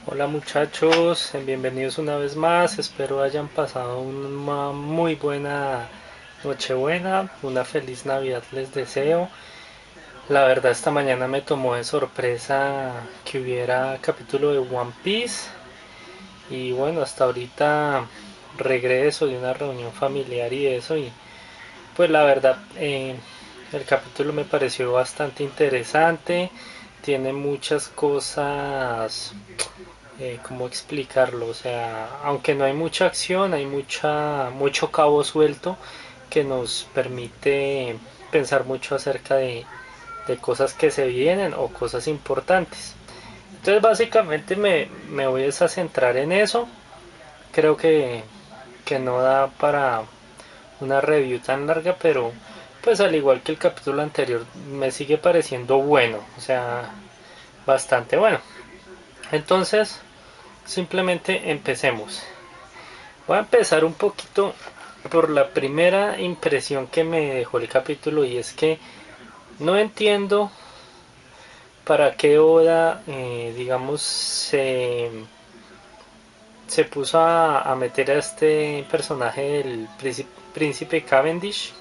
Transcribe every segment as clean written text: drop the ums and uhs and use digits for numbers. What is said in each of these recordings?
Hola muchachos, bienvenidos una vez más. Espero hayan pasado una muy buena Nochebuena, una feliz Navidad les deseo. La verdad esta mañana me tomó de sorpresa que hubiera capítulo de One Piece y bueno, hasta ahorita regreso de una reunión familiar y eso y pues la verdad el capítulo me pareció bastante interesante, tiene muchas cosas ¿cómo explicarlo? O sea, aunque no hay mucha acción, hay mucho cabo suelto que nos permite pensar mucho acerca de cosas que se vienen o cosas importantes. Entonces básicamente me voy a centrar en eso. Creo que no da para una review tan larga, pero pues al igual que el capítulo anterior me sigue pareciendo bueno, o sea, bastante bueno. Entonces, simplemente empecemos. Voy a empezar un poquito por la primera impresión que me dejó el capítulo y es que no entiendo para qué Oda, digamos, se puso a meter a este personaje del príncipe Cavendish.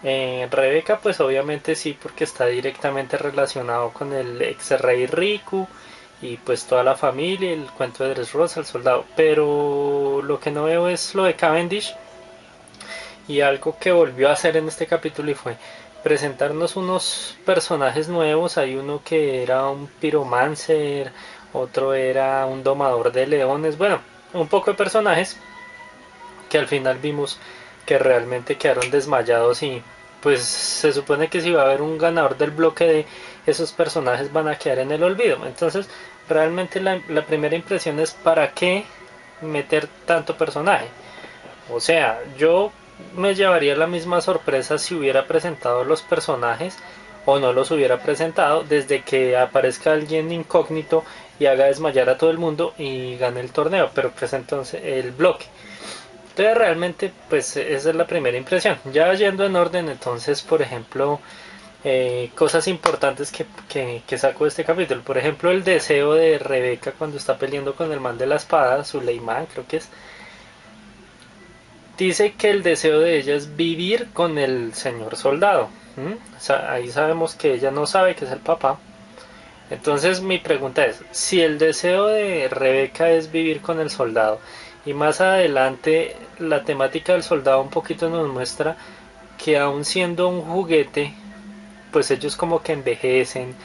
Rebeca, pues obviamente sí, porque está directamente relacionado con el ex rey Riku y pues toda la familia, el cuento de Dressrosa, el soldado. Pero lo que no veo es lo de Cavendish y algo que volvió a hacer en este capítulo y fue presentarnos unos personajes nuevos. Hay uno que era un piromancer, otro era un domador de leones, bueno, un poco de personajes que al final vimos que realmente quedaron desmayados y pues se supone que si va a haber un ganador del bloque de esos personajes van a quedar en el olvido. Entonces realmente la primera impresión es para qué meter tanto personaje. O sea, yo me llevaría la misma sorpresa si hubiera presentado los personajes o no los hubiera presentado desde que aparezca alguien incógnito y haga desmayar a todo el mundo y gane el torneo, pero pues entonces el bloque. Entonces realmente pues esa es la primera impresión. Ya yendo en orden, entonces por ejemplo cosas importantes que saco de este capítulo. Por ejemplo el deseo de Rebeca cuando está peleando con el man de la espada, Suleiman creo que es. Dice que el deseo de ella es vivir con el señor soldado. O sea, ahí sabemos que ella no sabe que es el papá. Entonces mi pregunta es, si el deseo de Rebeca es vivir con el soldado y más adelante la temática del soldado un poquito nos muestra que aun siendo un juguete, pues ellos como que envejecen,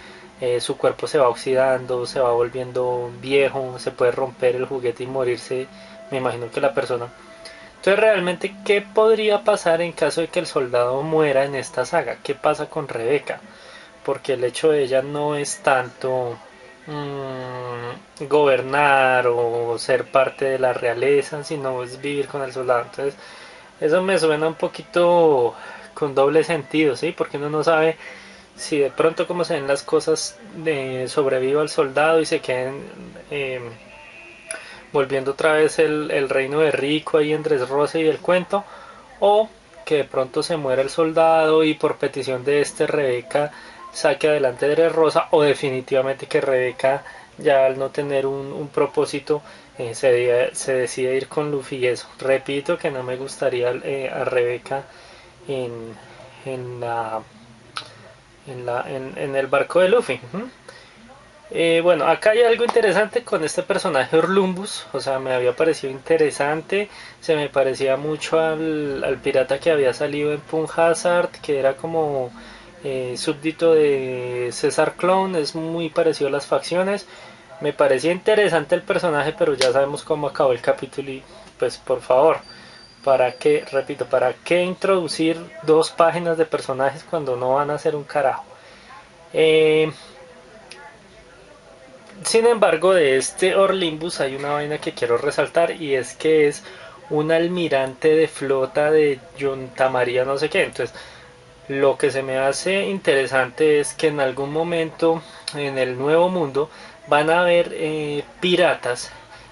su cuerpo se va oxidando, se va volviendo viejo, se puede romper el juguete y morirse, me imagino que la persona. Entonces realmente, ¿qué podría pasar en caso de que el soldado muera en esta saga? ¿Qué pasa con Rebeca? Porque el hecho de ella no es tanto gobernar o ser parte de la realeza, sino es vivir con el soldado. Entonces, eso me suena un poquito con doble sentido, ¿sí? Porque uno no sabe si de pronto como se ven las cosas de sobreviva al soldado y se queden volviendo otra vez el reino de Rico ahí en Dressrosa y el cuento, o que de pronto se muera el soldado y por petición de este Rebeca saque adelante Dressrosa, o definitivamente que Rebeca ya al no tener un propósito se decide ir con Luffy y eso. Repito que no me gustaría a Rebeca en, en, la, en el barco de Luffy. Bueno, acá hay algo interesante con este personaje Orlumbus, o sea, me había parecido interesante, se me parecía mucho al pirata que había salido en Punk Hazard, que era como súbdito de César Clone, es muy parecido a las facciones, me parecía interesante el personaje, pero ya sabemos cómo acabó el capítulo y pues por favor, ¿para qué, repito, para qué introducir dos páginas de personajes cuando no van a hacer un carajo? Eh, Sin embargo, de este Orlimbus hay una vaina que quiero resaltar y es que es un almirante de flota de Junta María no sé qué. Entonces, lo que se me hace interesante es que en algún momento en el nuevo mundo van a haber piratas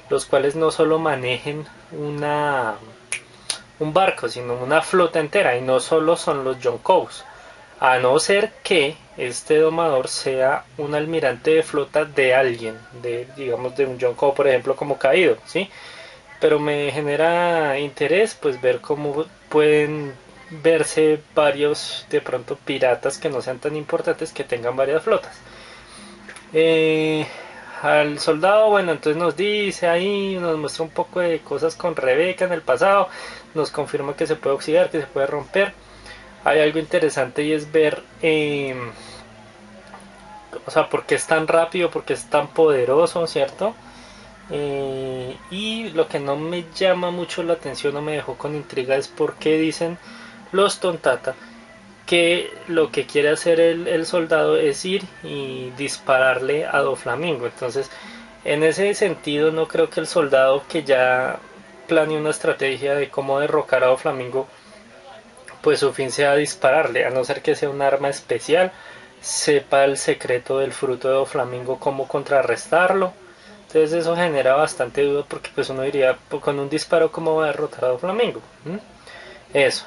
los cuales no solo manejen un barco, sino una flota entera y no solo son los Yonkous. a no ser que este domador sea un almirante de flota de alguien, de digamos de un Yonko por ejemplo como caído, ¿sí? Pero me genera interés pues ver cómo pueden verse varios de pronto piratas que no sean tan importantes que tengan varias flotas. Eh, Al soldado, bueno, entonces nos dice ahí, nos muestra un poco de cosas con Rebeca en el pasado, nos confirma que se puede oxidar, que se puede romper. Hay algo interesante y es ver, o sea, por qué es tan rápido, por qué es tan poderoso, ¿cierto? Y lo que no me llama mucho la atención o me dejó con intriga es por qué dicen los Tontata que lo que quiere hacer el soldado es ir y dispararle a Doflamingo. Entonces, en ese sentido, no creo que el soldado que ya planee una estrategia de cómo derrocar a Doflamingo, pues su fin sea dispararle, a no ser que sea un arma especial, sepa el secreto del fruto de Doflamingo, cómo contrarrestarlo. Entonces eso genera bastante duda porque pues uno diría, pues, con un disparo cómo va a derrotar a Doflamingo. Eso.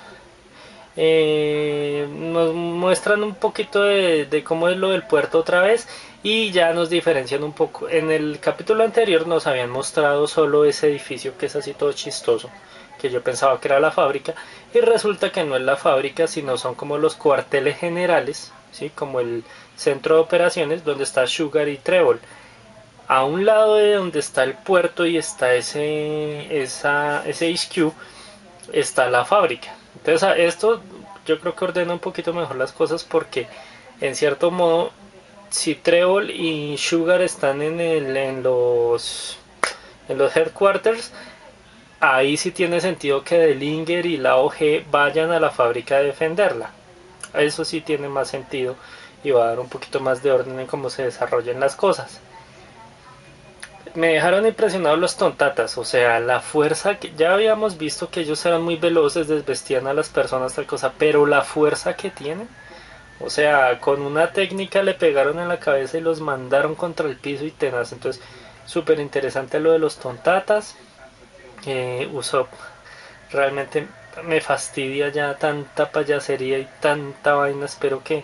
Nos muestran un poquito de cómo es lo del puerto otra vez y ya nos diferencian un poco. En el capítulo anterior nos habían mostrado solo ese edificio que es así todo chistoso, que yo pensaba que era la fábrica y resulta que no es la fábrica, sino son como los cuarteles generales, ¿sí? Como el centro de operaciones donde está Sugar y Trébol. A un lado de donde está el puerto y está ese HQ está la fábrica. Entonces esto yo creo que ordena un poquito mejor las cosas porque en cierto modo si Trébol y Sugar están en los headquarters, ahí sí tiene sentido que Delinger y la OG vayan a la fábrica a defenderla. Eso sí tiene más sentido y va a dar un poquito más de orden en cómo se desarrollan las cosas. Me dejaron impresionados los Tontatas, o sea, la fuerza que ya habíamos visto que ellos eran muy veloces, desvestían a las personas, tal cosa, pero la fuerza que tienen, o sea, con una técnica le pegaron en la cabeza y los mandaron contra el piso y tenaz. Entonces, súper interesante lo de los Tontatas. Usopp realmente me fastidia ya tanta payasería y tanta vaina, espero que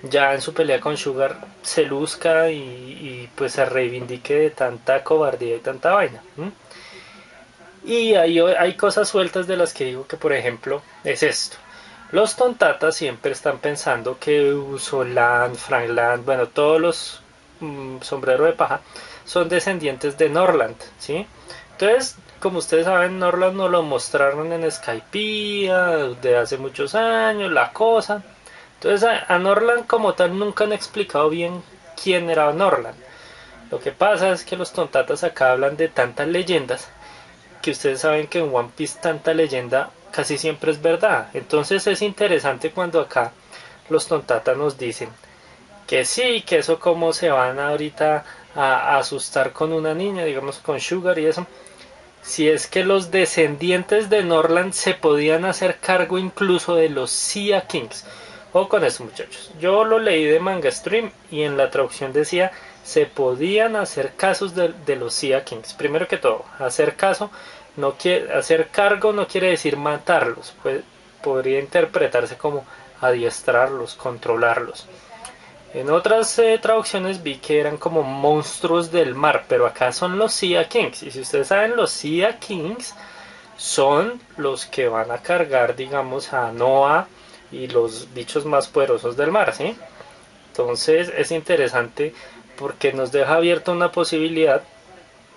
ya en su pelea con Sugar se luzca y pues se reivindique de tanta cobardía y tanta vaina. Y hay cosas sueltas de las que digo que por ejemplo es esto. Los Tontatas siempre están pensando que Usoland, Frankland, bueno, todos los sombrero de paja son descendientes de Norland, ¿sí? Entonces, como ustedes saben, Norland nos lo mostraron en Skypiea de hace muchos años, la cosa. Entonces a Norland como tal nunca han explicado bien quién era Norland. Lo que pasa es que los Tontatas acá hablan de tantas leyendas que ustedes saben que en One Piece tanta leyenda casi siempre es verdad. Entonces es interesante cuando acá los Tontatas nos dicen que sí, que eso como se van ahorita a asustar con una niña, digamos con Sugar y eso. Si es que los descendientes de Norland se podían hacer cargo incluso de los Sea Kings. O con eso, muchachos. Yo lo leí de Manga Stream y en la traducción decía se podían hacer casos de los Sea Kings. Primero que todo, hacer caso no quiere, hacer cargo no quiere decir matarlos, pues podría interpretarse como adiestrarlos, controlarlos. En otras traducciones vi que eran como monstruos del mar, pero acá son los Sea Kings. Y si ustedes saben, los Sea Kings son los que van a cargar, digamos, a Noah y los bichos más poderosos del mar, ¿sí? Entonces es interesante porque nos deja abierta una posibilidad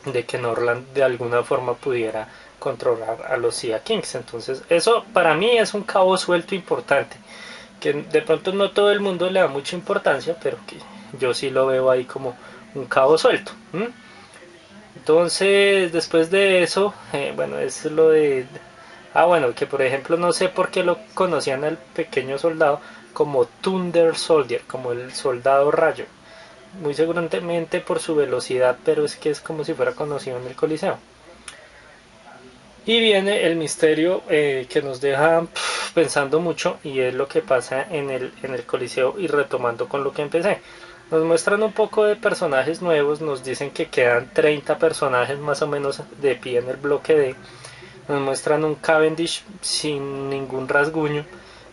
de que Norland de alguna forma pudiera controlar a los Sea Kings. Entonces eso para mí es un cabo suelto importante que de pronto no todo el mundo le da mucha importancia, pero que yo sí lo veo ahí como un cabo suelto. Entonces, después de eso, bueno, es lo de... Ah, bueno, que por ejemplo no sé por qué lo conocían al pequeño soldado como Thunder Soldier, como el soldado rayo. Muy seguramente por su velocidad, pero es que es como si fuera conocido en el Coliseo. Y viene el misterio que nos deja pensando mucho y es lo que pasa en el Coliseo y retomando con lo que empecé. Nos muestran un poco de personajes nuevos, nos dicen que quedan 30 personajes más o menos de pie en el bloque D. Nos muestran un Cavendish sin ningún rasguño.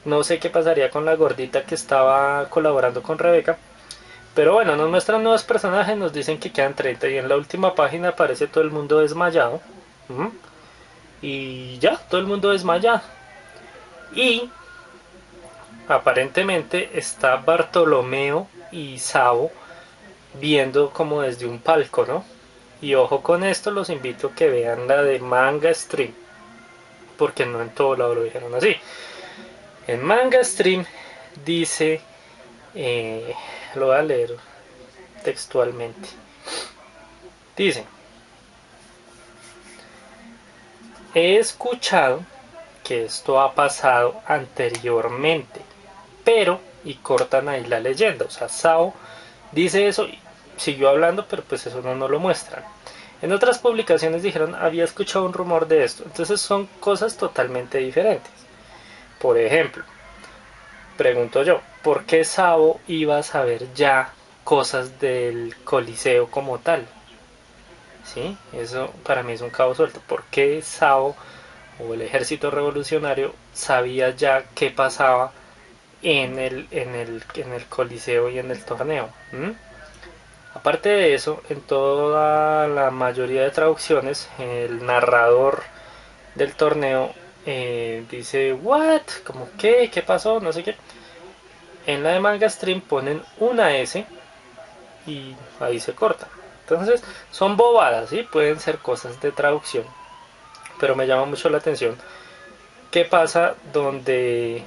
No sé qué pasaría con la gordita que estaba colaborando con Rebeca. Pero bueno, nos muestran nuevos personajes, nos dicen que quedan 30 y en la última página aparece todo el mundo desmayado. ¿Mm? Y ya, todo el mundo desmayado. Y aparentemente está Bartolomeo y Sabo viendo como desde un palco, ¿no? Y ojo con esto, los invito a que vean la de Manga Stream, porque no en todo lado lo dijeron así. En Manga Stream dice, lo voy a leer textualmente, dice: he escuchado que esto ha pasado anteriormente, pero, y cortan ahí la leyenda, o sea, Sao dice eso y siguió hablando, pero pues eso no lo muestran. En otras publicaciones dijeron, había escuchado un rumor de esto, entonces son cosas totalmente diferentes. Por ejemplo, pregunto yo, ¿por qué Sao iba a saber ya cosas del Coliseo como tal? ¿Sí? Eso para mí es un cabo suelto. ¿Por qué Sao o el ejército revolucionario sabía ya qué pasaba en el Coliseo y en el torneo? ¿Mm? Aparte de eso, en toda la mayoría de traducciones, el narrador del torneo dice, ¿what? ¿Cómo qué? ¿Qué pasó? No sé qué. En la de Manga Stream ponen una S y ahí se corta. Entonces, son bobadas, ¿sí? Pueden ser cosas de traducción. Pero me llama mucho la atención qué pasa donde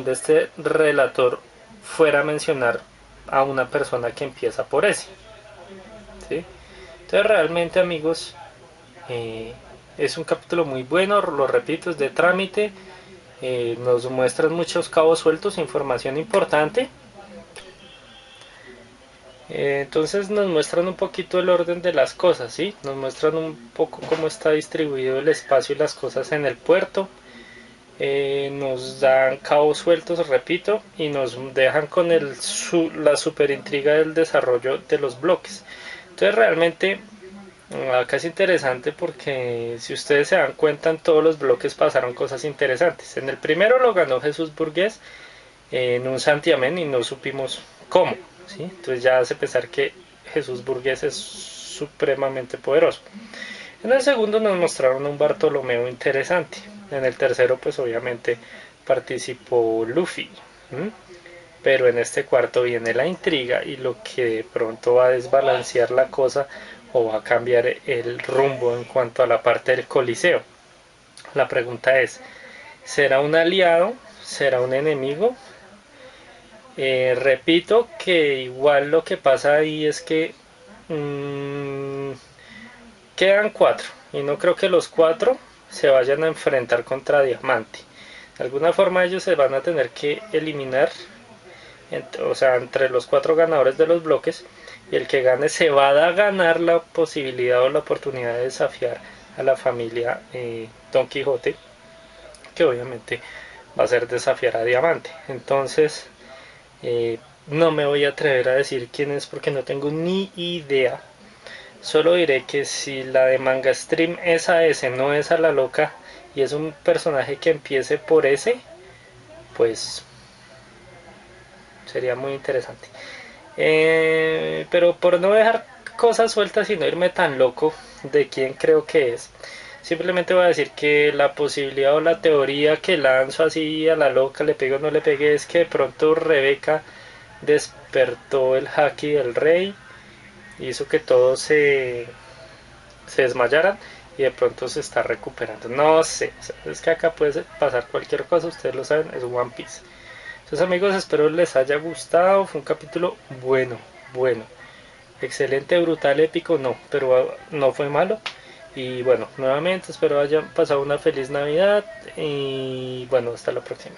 este relator fuera a mencionar a una persona que empieza por ese. ¿Sí? Entonces realmente, amigos, eh, es un capítulo muy bueno, lo repito, es de trámite, nos muestran muchos cabos sueltos, información importante. Entonces nos muestran un poquito el orden de las cosas, ¿sí? Nos muestran un poco cómo está distribuido el espacio y las cosas en el puerto. Nos dan cabos sueltos, repito, y nos dejan con la super intriga del desarrollo de los bloques. Entonces realmente acá es interesante porque si ustedes se dan cuenta en todos los bloques pasaron cosas interesantes. En el primero lo ganó Jesús Burgués en un santiamén y no supimos cómo, ¿sí? Entonces ya hace pensar que Jesús Burgués es supremamente poderoso. En el segundo nos mostraron un Bartolomeo interesante. En el tercero pues obviamente participó Luffy. Pero en este cuarto viene la intriga y lo que de pronto va a desbalancear la cosa o va a cambiar el rumbo en cuanto a la parte del Coliseo. La pregunta es, ¿será un aliado? ¿Será un enemigo? Repito que igual lo que pasa ahí es que quedan 4 y no creo que los 4 se vayan a enfrentar contra Diamante. De alguna forma ellos se van a tener que eliminar, o sea, entre los 4 ganadores de los bloques, y el que gane se va a ganar la posibilidad o la oportunidad de desafiar a la familia Don Quijote, que obviamente va a ser desafiar a Diamante. Entonces no me voy a atrever a decir quién es porque no tengo ni idea. Solo diré que si la de Manga Stream es a ese, no es a la loca, y es un personaje que empiece por ese, pues sería muy interesante. Pero por no dejar cosas sueltas y no irme tan loco de quién creo que es, simplemente voy a decir que la posibilidad o la teoría que lanzo así a la loca, le pegue o no le pegue, es que de pronto Rebeca despertó el haki del rey, hizo que todos se desmayaran y de pronto se está recuperando. No sé, es que acá puede pasar cualquier cosa, ustedes lo saben, es One Piece. Entonces, amigos, espero les haya gustado. Fue un capítulo bueno. Excelente, brutal, épico, no, pero no fue malo. Y bueno, nuevamente espero hayan pasado una feliz Navidad y bueno, hasta la próxima.